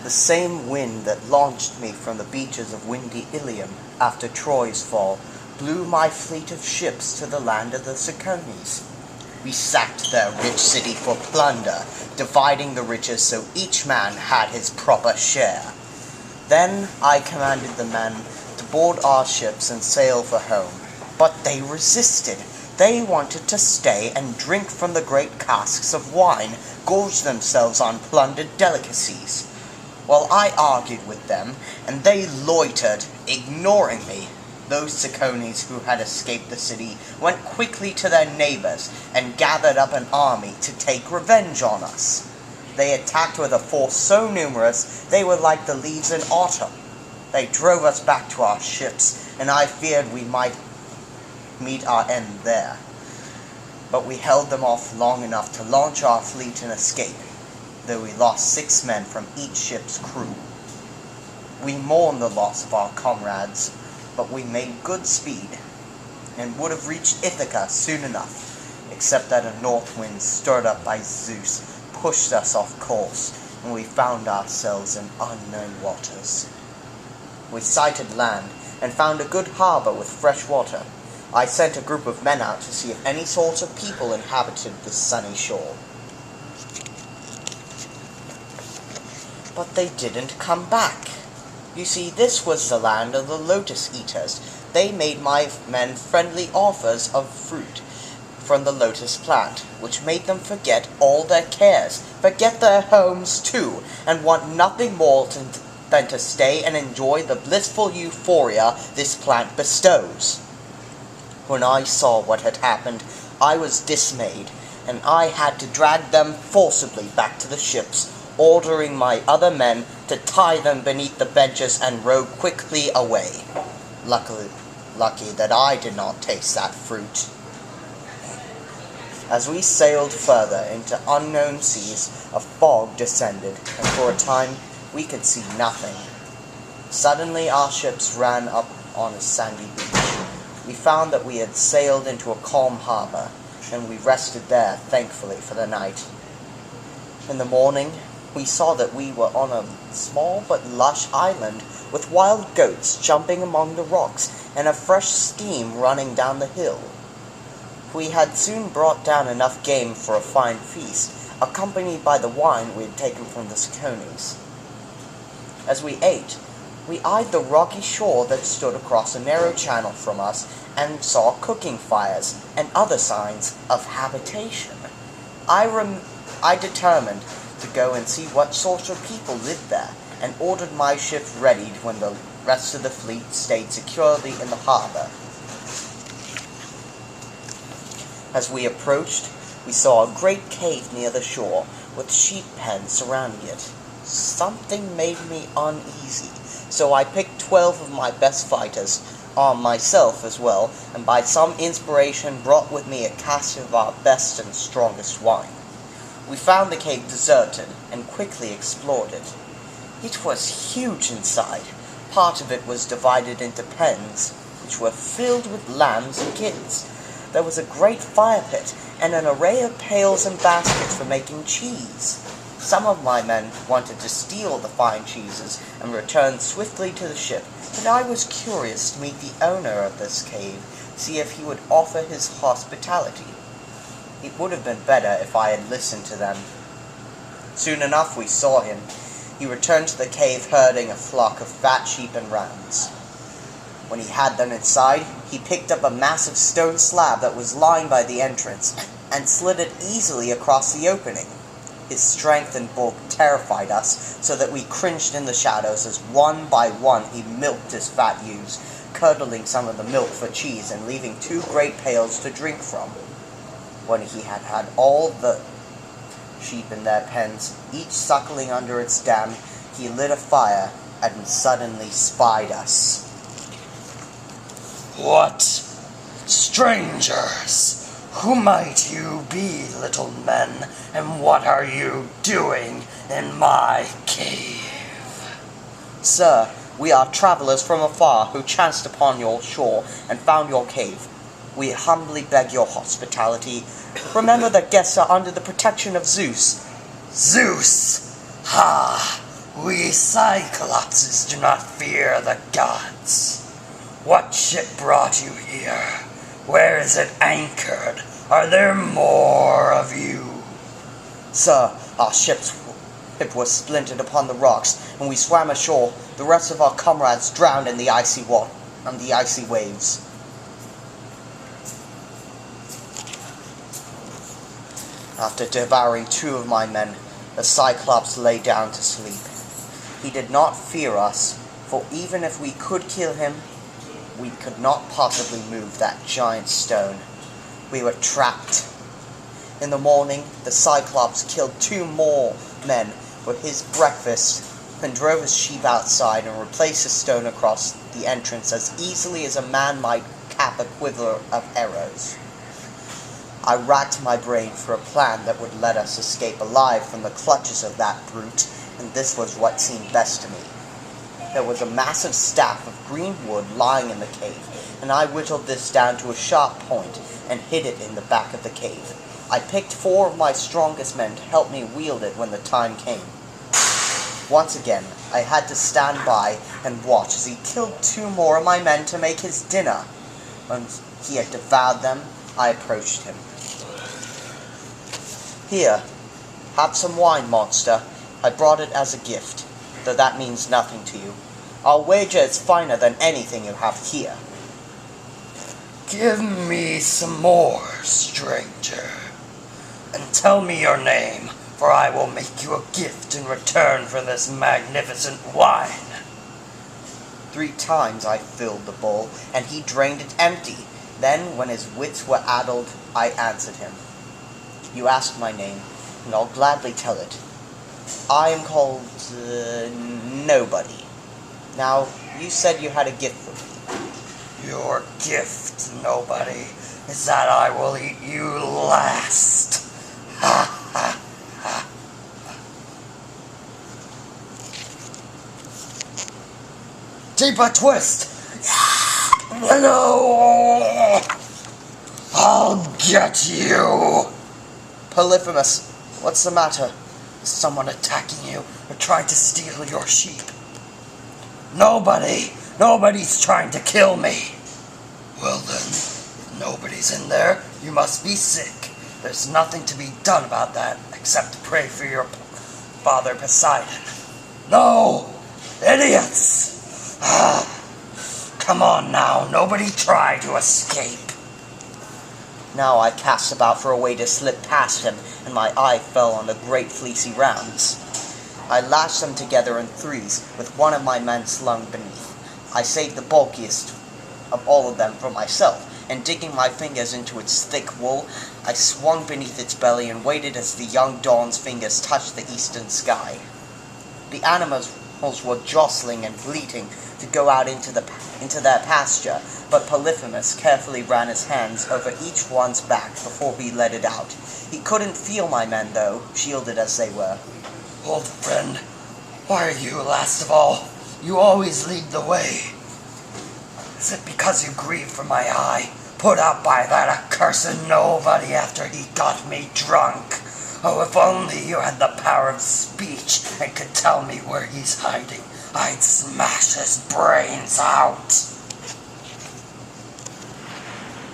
The same wind that launched me from the beaches of windy Ilium after Troy's fall blew my fleet of ships to the land of the Cicones. We sacked their rich city for plunder, dividing the riches so each man had his proper share. Then I commanded the men to board our ships and sail for home, but they resisted. They wanted to stay and drink from the great casks of wine, gorge themselves on plundered delicacies. While I argued with them, and they loitered, ignoring me, those Cicones who had escaped the city went quickly to their neighbors and gathered up an army to take revenge on us. They attacked with a force so numerous they were like the leaves in autumn. They drove us back to our ships, and I feared we might meet our end there. But we held them off long enough to launch our fleet and escape, though we lost 6 men from each ship's crew. We mourned the loss of our comrades, but we made good speed, and would have reached Ithaca soon enough, except that a north wind stirred up by Zeus pushed us off course, and we found ourselves in unknown waters. We sighted land, and found a good harbor with fresh water. I sent a group of men out to see if any sort of people inhabited this sunny shore. But they didn't come back. You see, this was the land of the lotus eaters. They made my men friendly offers of fruit from the lotus plant, which made them forget all their cares, forget their homes too, and want nothing more than to stay and enjoy the blissful euphoria this plant bestows. When I saw what had happened, I was dismayed, and I had to drag them forcibly back to the ships, ordering my other men to tie them beneath the benches and row quickly away. Lucky that I did not taste that fruit. As we sailed further into unknown seas, a fog descended, and for a time we could see nothing. Suddenly our ships ran up on a sandy beach. We found that we had sailed into a calm harbor, and we rested there thankfully for the night. In the morning, we saw that we were on a small but lush island with wild goats jumping among the rocks and a fresh stream running down the hill. We had soon brought down enough game for a fine feast, accompanied by the wine we had taken from the Cicones. As we ate, we eyed the rocky shore that stood across a narrow channel from us and saw cooking fires and other signs of habitation. I determined to go and see what sort of people lived there, and ordered my ship readied when the rest of the fleet stayed securely in the harbor. As we approached, we saw a great cave near the shore, with sheep pens surrounding it. Something made me uneasy, so I picked 12 of my best fighters, armed myself as well, and by some inspiration brought with me a cask of our best and strongest wine. We found the cave deserted, and quickly explored it. It was huge inside. Part of it was divided into pens, which were filled with lambs and kittens. There was a great fire pit, and an array of pails and baskets for making cheese. Some of my men wanted to steal the fine cheeses and return swiftly to the ship, and I was curious to meet the owner of this cave, see if he would offer his hospitality. It would have been better if I had listened to them. Soon enough we saw him. He returned to the cave herding a flock of fat sheep and rams. When he had them inside, he picked up a massive stone slab that was lying by the entrance and slid it easily across the opening. His strength and bulk terrified us, so that we cringed in the shadows as one by one he milked his fat ewes, curdling some of the milk for cheese and leaving 2 great pails to drink from. When he had had all the sheep in their pens, each suckling under its dam, he lit a fire and suddenly spied us. "What? Strangers! Who might you be, little men, and what are you doing in my cave?" "Sir, we are travelers from afar who chanced upon your shore and found your cave. We humbly beg your hospitality. Remember that guests are under the protection of Zeus." "Zeus! Ha! We Cyclopses do not fear the gods. What ship brought you here? Where is it anchored? Are there more of you? Sir, our ship was splintered upon the rocks, and we swam ashore. The rest of our comrades drowned in the icy waves. After devouring 2 of my men, the Cyclops lay down to sleep. He did not fear us, for even if we could kill him, we could not possibly move that giant stone. We were trapped. In the morning, the Cyclops killed 2 more men for his breakfast, and drove his sheep outside and replaced the stone across the entrance as easily as a man might cap a quiver of arrows. I racked my brain for a plan that would let us escape alive from the clutches of that brute, and this was what seemed best to me. There was a massive staff of green wood lying in the cave, and I whittled this down to a sharp point and hid it in the back of the cave. I picked 4 of my strongest men to help me wield it when the time came. Once again, I had to stand by and watch as he killed 2 more of my men to make his dinner. When he had devoured them, I approached him. Here, have some wine, monster. I brought it as a gift, though that means nothing to you. I'll wager it's finer than anything you have here. Give me some more, stranger, and tell me your name, for I will make you a gift in return for this magnificent wine. 3 times I filled the bowl, and he drained it empty. Then, when his wits were addled, I answered him. You asked my name, and I'll gladly tell it. I am called, Nobody. Now, you said you had a gift for me. Your gift, Nobody, is that I will eat you last. Ha ha ha. Deeper twist! No! I'll get you! Polyphemus, what's the matter? Is someone attacking you or trying to steal your sheep? Nobody's trying to kill me. Well then, if nobody's in there, you must be sick. There's nothing to be done about that except pray for your father Poseidon. No! Idiots! Come on now, nobody try to escape. Now I cast about for a way to slip past him, and my eye fell on the great fleecy rounds. I lashed them together in 3s, with one of my men slung beneath. I saved the bulkiest of all of them for myself, and digging my fingers into its thick wool, I swung beneath its belly and waited as the young dawn's fingers touched the eastern sky. The animals were jostling and bleating to go out into their pasture, but Polyphemus carefully ran his hands over each one's back before he let it out. He couldn't feel my men, though, shielded as they were. Old friend, why are you last of all? You always lead the way. Is it because you grieve for my eye, put out by that accursed Nobody after he got me drunk? Oh, if only you had the power of speech and could tell me where he's hiding, I'd smash his brains out.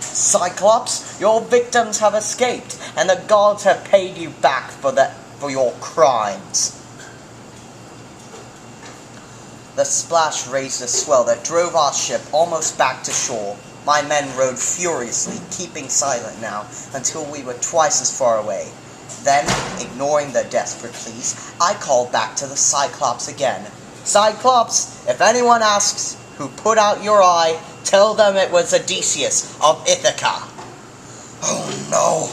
Cyclops, your victims have escaped, and the gods have paid you back for your crimes. The splash raised a swell that drove our ship almost back to shore. My men rowed furiously, keeping silent now, until we were twice as far away. Then, ignoring their desperate pleas, I called back to the Cyclops again. Cyclops, if anyone asks who put out your eye, tell them it was Odysseus of Ithaca. Oh no,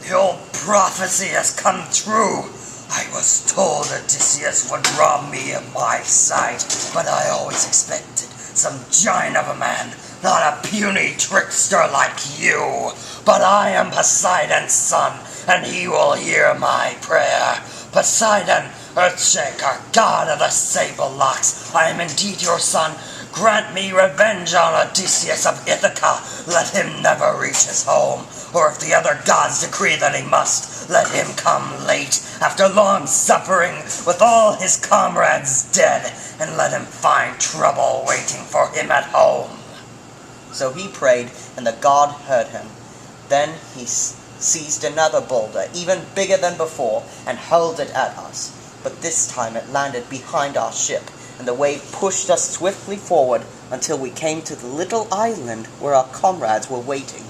the old prophecy has come true. I was told Odysseus would rob me of my sight, but I always expected some giant of a man, not a puny trickster like you. But I am Poseidon's son, and he will hear my prayer. Poseidon, Earthshaker, god of the sable locks, I am indeed your son. Grant me revenge on Odysseus of Ithaca. Let him never reach his home. Or if the other gods decree that he must, let him come late, after long suffering, with all his comrades dead, and let him find trouble waiting for him at home. So he prayed, and the god heard him. Then he seized another boulder, even bigger than before, and hurled it at us. But this time it landed behind our ship, and the wave pushed us swiftly forward until we came to the little island where our comrades were waiting.